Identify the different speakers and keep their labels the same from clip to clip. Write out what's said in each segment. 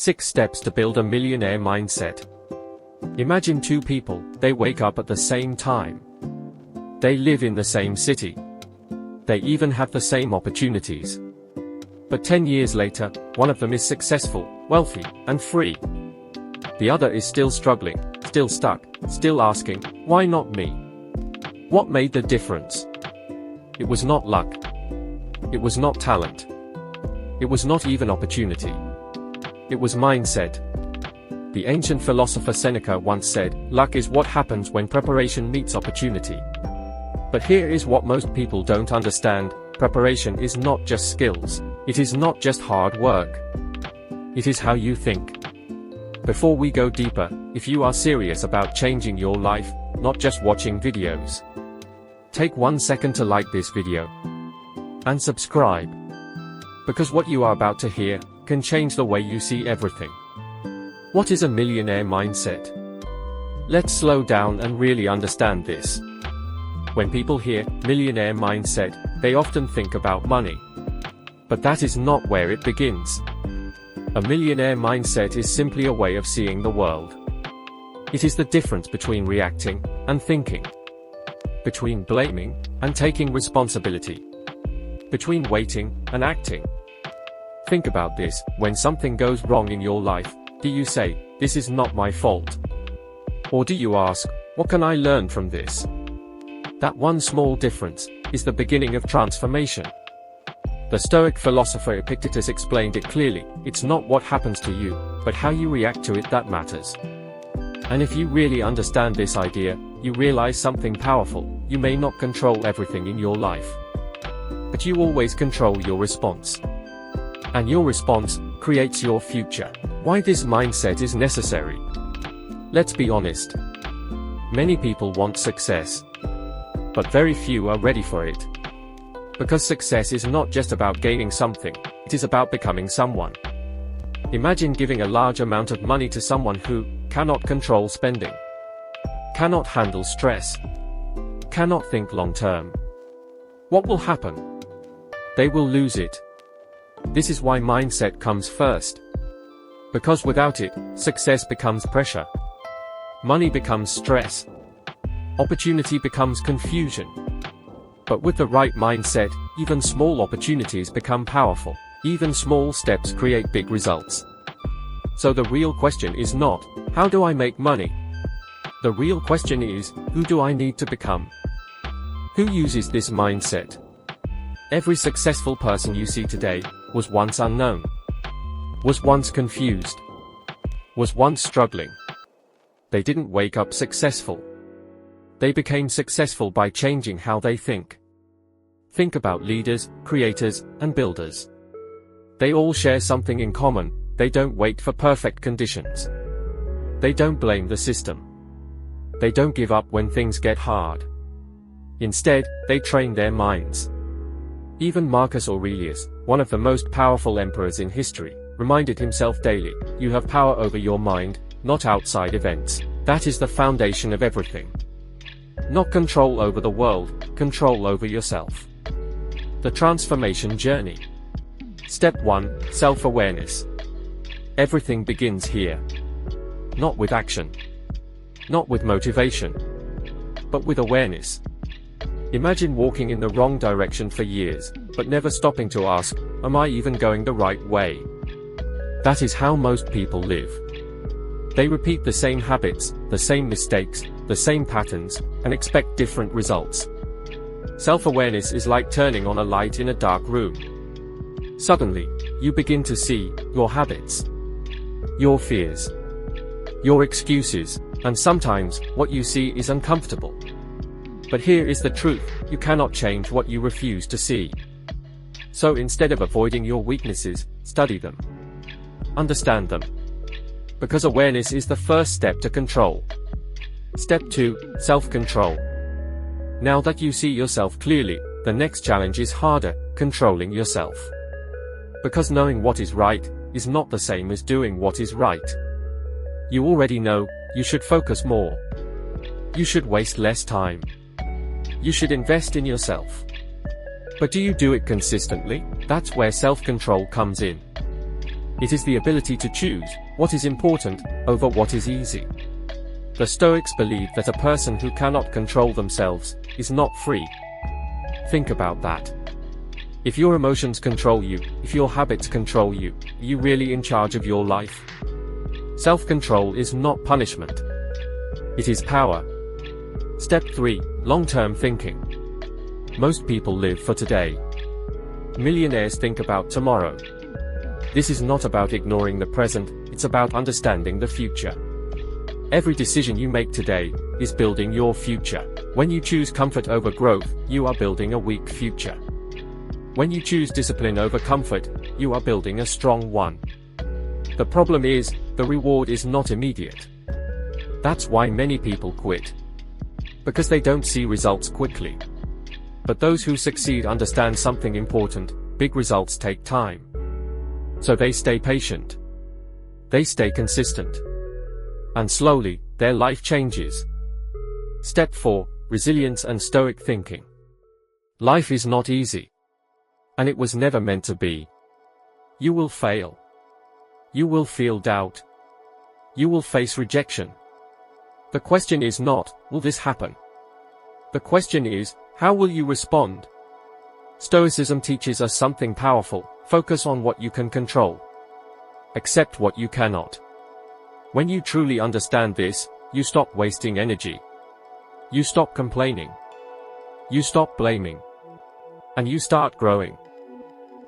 Speaker 1: 6 Steps to Build a Millionaire Mindset. Imagine 2 people, they wake up at the same time. They live in the same city. They even have the same opportunities. But 10 years later, one of them is successful, wealthy, and free. The other is still struggling, still stuck, still asking, why not me? What made the difference? It was not luck. It was not talent. It was not even opportunity. It was mindset. The ancient philosopher Seneca once said, luck is what happens when preparation meets opportunity. But here is what most people don't understand: preparation is not just skills. It is not just hard work. It is how you think. Before we go deeper, if you are serious about changing your life, not just watching videos, take 1 second to like this video and subscribe. Because what you are about to hear can change the way you see everything. What is a millionaire mindset? Let's slow down and really understand this. When people hear millionaire mindset, they often think about money. But that is not where it begins. A millionaire mindset is simply a way of seeing the world. It is the difference between reacting and thinking, between blaming and taking responsibility, between waiting and acting. Think about this: when something goes wrong in your life, do you say, this is not my fault? Or do you ask, what can I learn from this? That one small difference is the beginning of transformation. The Stoic philosopher Epictetus explained it clearly: it's not what happens to you, but how you react to it that matters. And if you really understand this idea, you realize something powerful: you may not control everything in your life, but you always control your response. And your response creates your future. Why this mindset is necessary? Let's be honest. Many people want success, but very few are ready for it. Because success is not just about gaining something, it is about becoming someone. Imagine giving a large amount of money to someone who cannot control spending, cannot handle stress, cannot think long term. What will happen? They will lose it. This is why mindset comes first. Because without it, success becomes pressure. Money becomes stress. Opportunity becomes confusion. But with the right mindset, even small opportunities become powerful. Even small steps create big results. So the real question is not, how do I make money? The real question is, who do I need to become? Who uses this mindset? Every successful person you see today was once unknown, was once confused, was once struggling. They didn't wake up successful. They became successful by changing how they think. Think about leaders, creators, and builders. They all share something in common: they don't wait for perfect conditions. They don't blame the system. They don't give up when things get hard. Instead, they train their minds. Even Marcus Aurelius, one of the most powerful emperors in history, reminded himself daily, you have power over your mind, not outside events. That is the foundation of everything. Not control over the world, control over yourself. The transformation journey. Step 1, self-awareness. Everything begins here. Not with action. Not with motivation. But with awareness. Imagine walking in the wrong direction for years, but never stopping to ask, am I even going the right way? That is how most people live. They repeat the same habits, the same mistakes, the same patterns, and expect different results. Self-awareness is like turning on a light in a dark room. Suddenly, you begin to see your habits, your fears, your excuses, and sometimes, what you see is uncomfortable. But here is the truth: you cannot change what you refuse to see. So instead of avoiding your weaknesses, study them. Understand them. Because awareness is the first step to control. Step 2, self-control. Now that you see yourself clearly, the next challenge is harder: controlling yourself. Because knowing what is right is not the same as doing what is right. You already know, you should focus more. You should waste less time. You should invest in yourself. But do you do it consistently? That's where self-control comes in. It is the ability to choose what is important over what is easy. The Stoics believe that a person who cannot control themselves is not free. Think about that. If your emotions control you, if your habits control you, are you really in charge of your life? Self-control is not punishment. It is power. Step 3. Long-term thinking. Most people live for today. Millionaires think about tomorrow. This is not about ignoring the present, it's about understanding the future. Every decision you make today is building your future. When you choose comfort over growth, you are building a weak future. When you choose discipline over comfort, you are building a strong one. The problem is, the reward is not immediate. That's why many people quit. Because they don't see results quickly. But those who succeed understand something important: big results take time. So they stay patient. They stay consistent. And slowly, their life changes. Step 4. Resilience and Stoic thinking. Life is not easy. And it was never meant to be. You will fail. You will feel doubt. You will face rejection. The question is not, will this happen? The question is, how will you respond? Stoicism teaches us something powerful: focus on what you can control. Accept what you cannot. When you truly understand this, you stop wasting energy. You stop complaining. You stop blaming. And you start growing.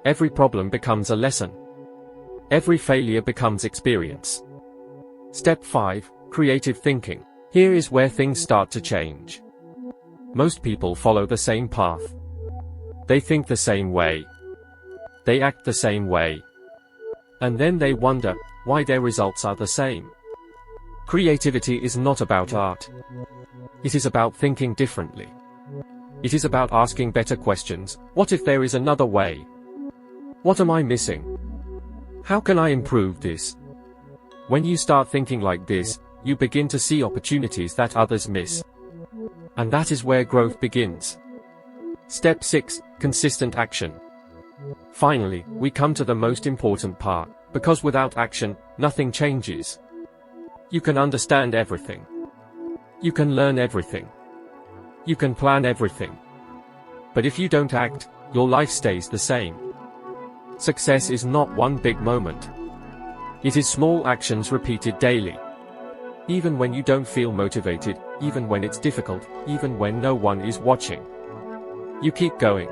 Speaker 1: Every problem becomes a lesson. Every failure becomes experience. Step 5. Creative thinking. Here is where things start to change. Most people follow the same path. They think the same way. They act the same way. And then they wonder why their results are the same. Creativity is not about art. It is about thinking differently. It is about asking better questions. What if there is another way? What am I missing? How can I improve this? When you start thinking like this, you begin to see opportunities that others miss. And that is where growth begins. Step 6. Consistent action. Finally, we come to the most important part, because without action, nothing changes. You can understand everything. You can learn everything. You can plan everything. But if you don't act, your life stays the same. Success is not one big moment. It is small actions repeated daily. Even when you don't feel motivated, even when it's difficult, even when no one is watching. You keep going.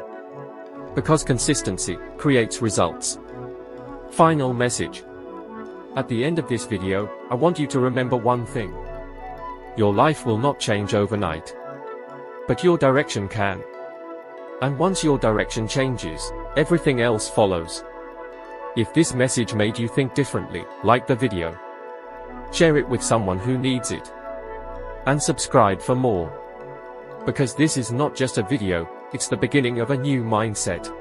Speaker 1: Because consistency creates results. Final message. At the end of this video, I want you to remember one thing. Your life will not change overnight. But your direction can. And once your direction changes, everything else follows. If this message made you think differently, like the video. Share it with someone who needs it. And subscribe for more. Because this is not just a video, it's the beginning of a new mindset.